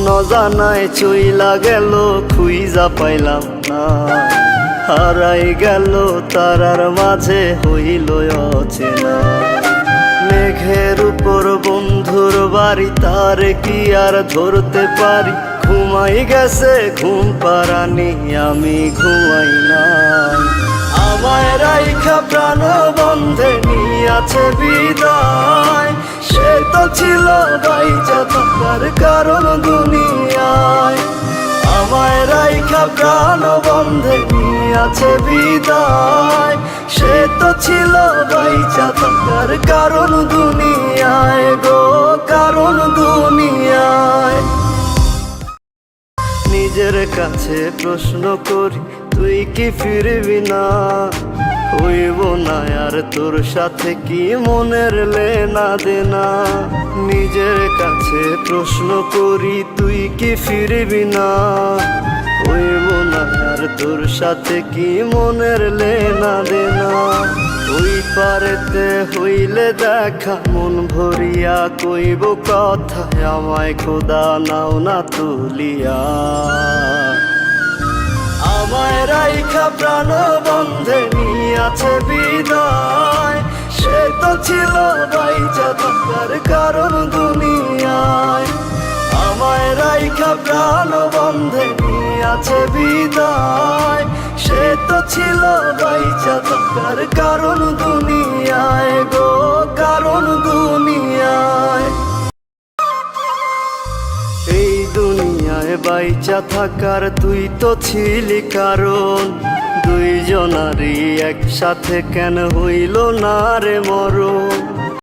নজানায় চইলা গেল খুইজা পাইলাম না, হারাই গেল তারার মাঝে হইল অচেনা। মেঘের উপর বন্ধুর বাড়ি, তার কি আর ধরতে পারি? ঘুমাই গেছে ঘুম পারানি, আমি ঘুমাই না। আমায় রাইখা প্রাণ বন্ধে নিয়াছে বিদায়, সে তো ছিল বাইচা থাকার কারণ দুনিয়ায়। আমায় রাইখা প্রাণ বন্ধে নিয়াছে বিদায়, সে তো ছিল বাইচা থাকার কারণ দুনিয়ায় গো, কারণ দুনিয়ায়। নিজের কাছে প্রশ্ন করি, তুই কি ফিরবি না? হইব না আর তোর সাথে কি মনের লেনা দেনা? নিজের কাছে প্রশ্ন করি, তুই কি ফিরবি না? হইব না আর তোর সাথে কি মনের লেনা দেনা? ওই পারেতে হইলে দেখা মন ভরিয়া কইব কথা, আমায় খোদা নাও না তুলিয়া। আমায় রাইখা প্রাণ বন্ধে নিয়াছে বিদায়, সে তো ছিল বাইচা থাকার কারণ দুনিয়ায়। আমায় রাইখা প্রাণ বন্ধে নিয়াছে বিদায়, সে তো ছিল বাইচা থাকার কারণ দুনিয়ায় গো, কারণ দুনিয়ায়। এই দুনিয়ায় বাইচা থাকার তুই তো ছিলি কারণ, দুইজনারই একসাথে কেন হইল না রে মরণ?